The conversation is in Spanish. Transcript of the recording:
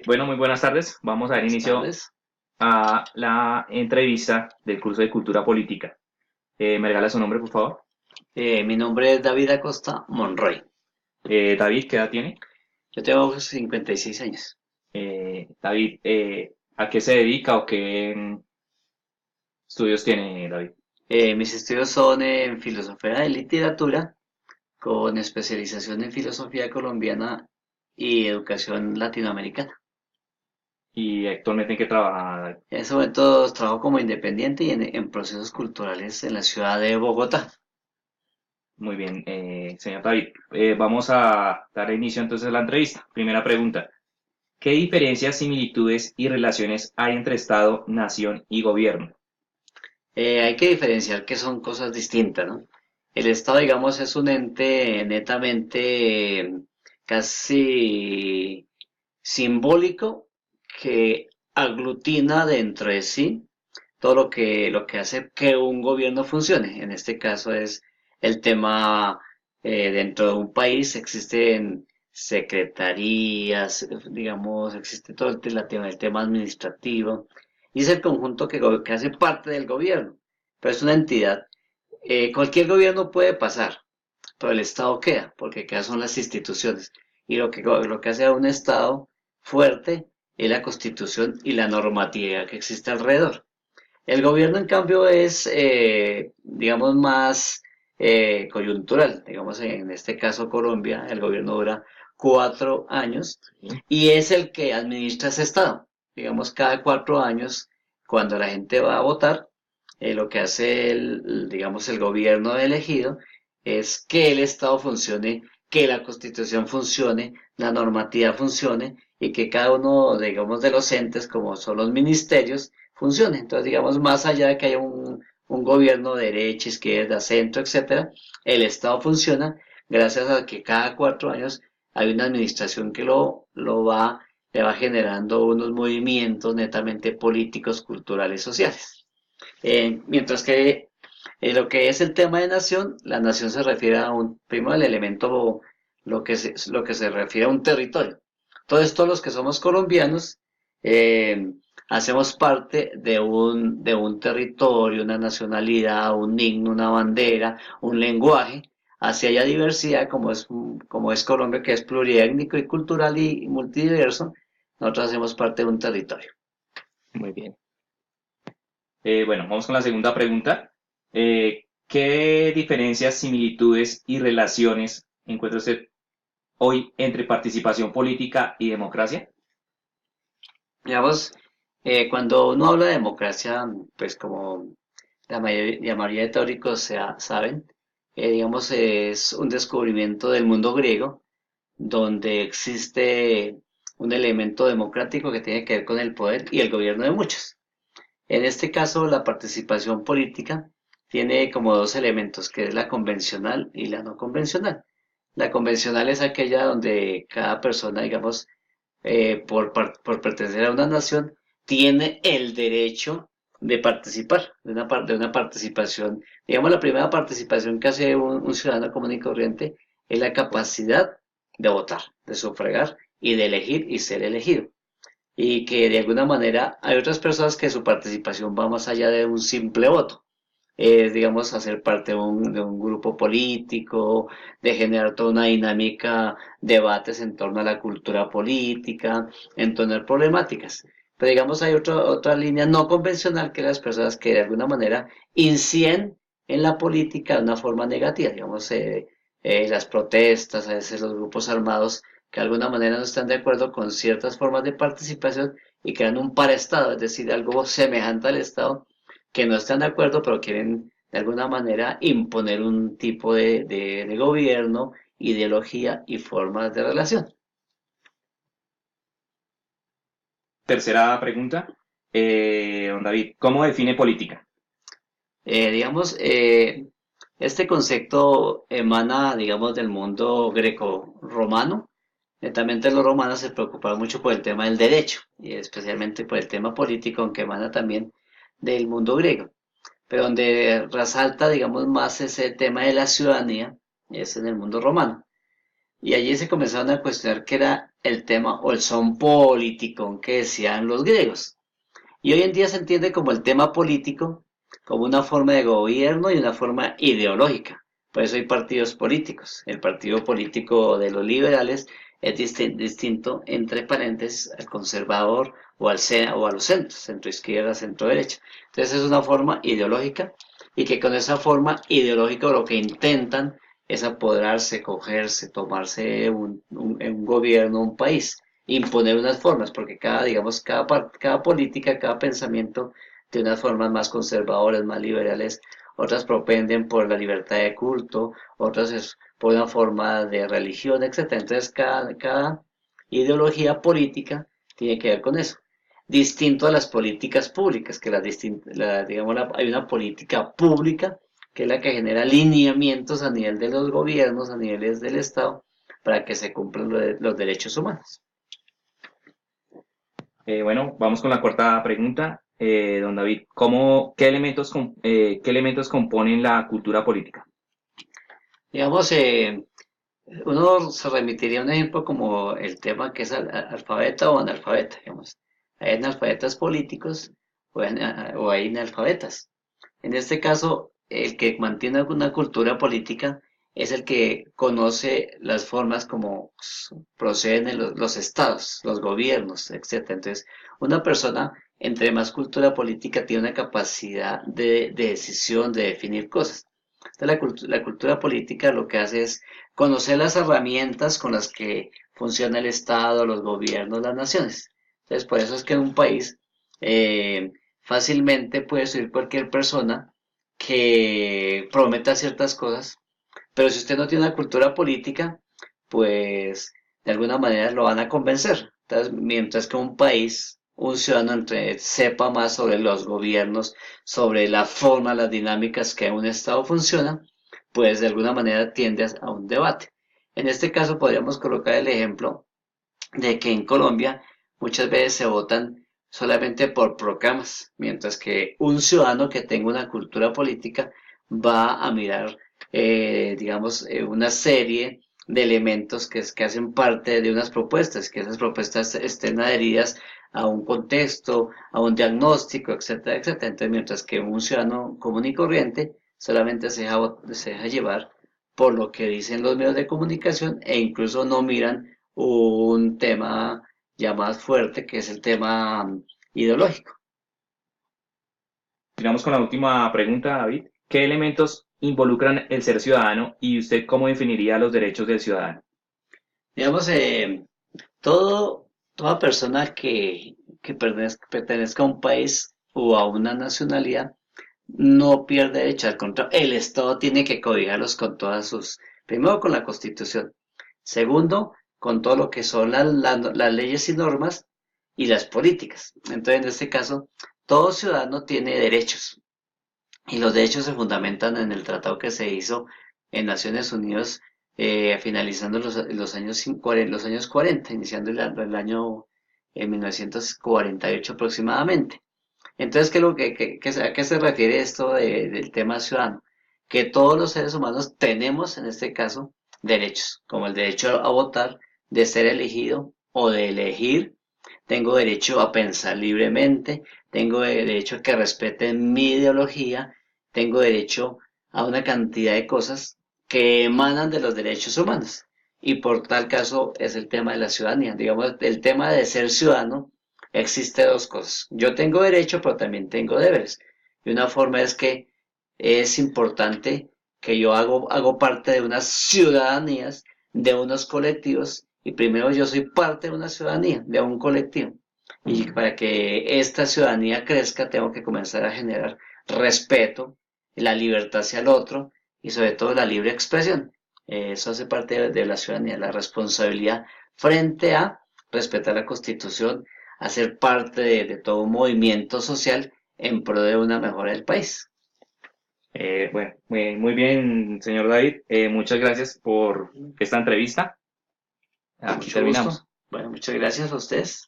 Bueno, muy buenas tardes. Vamos a dar Buenas inicio tardes. a la entrevista del curso de Cultura Política. ¿Me regala su nombre, por favor? Mi nombre es David Acosta Monroy. David, ¿qué edad tiene? Yo tengo 56 años. David, ¿a qué se dedica o qué estudios tiene David? Mis estudios son en filosofía y literatura, con especialización en filosofía colombiana y educación latinoamericana. ¿Y actualmente en qué trabaja, David? En este momento trabajo como independiente y en procesos culturales en la ciudad de Bogotá. Muy bien, señor David. Vamos a dar inicio entonces a la entrevista. Primera pregunta. ¿Qué diferencias, similitudes y relaciones hay entre Estado, nación y gobierno? Hay que diferenciar que son cosas distintas, ¿no? El Estado, digamos, es un ente netamente casi simbólico que aglutina dentro de sí todo lo que hace que un gobierno funcione. En este caso es el tema, dentro de un país existen secretarías, digamos, existe todo el tema administrativo, y es el conjunto que hace parte del gobierno, pero es una entidad. Cualquier gobierno puede pasar, pero el Estado queda, porque quedan son las instituciones. Y lo que hace a un Estado fuerte es la Constitución y la normatividad que existe alrededor. El gobierno, en cambio, es, digamos, más coyuntural. Digamos, en este caso Colombia, el gobierno dura 4 años Sí. y es el que administra ese Estado. Digamos, cada 4 años, cuando la gente va a votar, lo que hace digamos, el gobierno elegido es que el Estado funcione, que la Constitución funcione, la normativa funcione y que cada uno, digamos, de los entes, como son los ministerios, funcione. Entonces, digamos, más allá de que haya un gobierno de derecha, izquierda, centro, etcétera, el Estado funciona gracias a que cada 4 años hay una administración que le va generando unos movimientos netamente políticos, culturales, sociales. Mientras que lo que es el tema de nación, la nación se refiere a primero el elemento, lo que se refiere a un territorio. Entonces, todos los que somos colombianos, eh, hacemos parte de un territorio, una nacionalidad, un himno, una bandera, un lenguaje. Así haya diversidad, como es Colombia, que es pluriétnico y cultural y multidiverso, nosotros hacemos parte de un territorio. Muy bien. Bueno, vamos con la segunda pregunta. ¿Qué diferencias, similitudes y relaciones encuentra usted hoy entre participación política y democracia? Digamos, cuando uno habla de democracia, pues como la mayoría de teóricos saben, digamos, es un descubrimiento del mundo griego donde existe un elemento democrático que tiene que ver con el poder y el gobierno de muchos. En este caso, la participación política tiene como dos elementos, que es la convencional y la no convencional. La convencional es aquella donde cada persona, digamos, por pertenecer a una nación, tiene el derecho de participar, de una participación. Digamos, la primera participación que hace un ciudadano común y corriente es la capacidad de votar, de sufragar y de elegir y ser elegido. Y que de alguna manera hay otras personas que su participación va más allá de un simple voto. Es, digamos, hacer parte de un grupo político, de generar toda una dinámica, debates en torno a la cultura política, en torno a problemáticas. Pero digamos, hay otra línea no convencional que las personas que de alguna manera inciden en la política de una forma negativa, digamos, las protestas, a veces los grupos armados que de alguna manera no están de acuerdo con ciertas formas de participación y crean un paraestado, es decir, algo semejante al Estado, que no están de acuerdo, pero quieren de alguna manera imponer un tipo de gobierno, ideología y formas de relación. Tercera pregunta. Don David, ¿cómo define política? Digamos, este concepto emana, digamos, del mundo greco-romano. Netamente los romanos se preocupaban mucho por el tema del derecho y especialmente por el tema político, aunque emana también del mundo griego. Pero donde resalta, digamos, más ese tema de la ciudadanía, es en el mundo romano. Y allí se comenzaron a cuestionar qué era el tema o el son político que decían los griegos. Y hoy en día se entiende como el tema político, como una forma de gobierno y una forma ideológica. Por eso hay partidos políticos. El partido político de los liberales es distinto, entre paréntesis, al conservador o a los centros, centro izquierda, centro derecha. Entonces es una forma ideológica y que con esa forma ideológica lo que intentan es apoderarse, cogerse, tomarse un gobierno, un país, imponer unas formas, porque digamos, cada política, cada pensamiento tiene unas formas más conservadoras, más liberales, otras propenden por la libertad de culto, otras es por una forma de religión, etcétera. Entonces, cada ideología política tiene que ver con eso. Distinto a las políticas públicas, que digamos, hay una política pública que es la que genera lineamientos a nivel de los gobiernos, a niveles del Estado, para que se cumplan los derechos humanos. Bueno, vamos con la cuarta pregunta. Don David, qué elementos componen la cultura política? Digamos, uno se remitiría a un ejemplo como el tema que es alfabeta o analfabeta, digamos. Hay analfabetas políticos o hay analfabetas. En este caso, el que mantiene una cultura política es el que conoce las formas como proceden los estados, los gobiernos, etcétera. Entonces, una persona, entre más cultura política, tiene una capacidad de decisión, de definir cosas. Entonces, la cultura política lo que hace es conocer las herramientas con las que funciona el Estado, los gobiernos, las naciones. Entonces, por eso es que en un país fácilmente puede subir cualquier persona que prometa ciertas cosas, pero si usted no tiene una cultura política, pues de alguna manera lo van a convencer. Entonces, mientras que un país, un ciudadano sepa más sobre los gobiernos, sobre la forma, las dinámicas que un Estado funciona, pues de alguna manera tiende a un debate. En este caso podríamos colocar el ejemplo de que en Colombia muchas veces se votan solamente por proclamas, mientras que un ciudadano que tenga una cultura política va a mirar, digamos, una serie de elementos que hacen parte de unas propuestas, que esas propuestas estén adheridas a un contexto, a un diagnóstico, etcétera, etcétera. Entonces, mientras que un ciudadano común y corriente solamente se deja llevar por lo que dicen los medios de comunicación e incluso no miran un tema ya más fuerte que es el tema ideológico. Sigamos con la última pregunta, David. ¿Qué elementos involucran el ser ciudadano y usted cómo definiría los derechos del ciudadano? Digamos, toda persona que pertenezca a un país o a una nacionalidad no pierde derecho, al contrario, el Estado tiene que cobijarlos con todas primero con la Constitución, segundo, con todo lo que son las leyes y normas y las políticas. Entonces, en este caso, todo ciudadano tiene derechos y los derechos se fundamentan en el tratado que se hizo en Naciones Unidas finalizando los años, los años 40, iniciando el año 1948 aproximadamente. Entonces, ¿qué es lo a qué se refiere esto del tema ciudadano? Que todos los seres humanos tenemos, en este caso, derechos, como el derecho a votar, de ser elegido o de elegir. Tengo derecho a pensar libremente, tengo derecho a que respeten mi ideología, tengo derecho a una cantidad de cosas que emanan de los derechos humanos. Y por tal caso es el tema de la ciudadanía. Digamos, el tema de ser ciudadano existe dos cosas. Yo tengo derecho, pero también tengo deberes. Y una forma es que es importante que yo hago parte de unas ciudadanías, de unos colectivos, y primero yo soy parte de una ciudadanía, de un colectivo. Y para que esta ciudadanía crezca, tengo que comenzar a generar respeto, la libertad hacia el otro y sobre todo la libre expresión. Eso hace parte de la ciudadanía, la responsabilidad frente a respetar la Constitución, hacer parte de todo un movimiento social en pro de una mejora del país. Bueno, muy bien, señor David. Muchas gracias por esta entrevista. Aquí Mucho gusto. terminamos. Bueno, muchas gracias a ustedes.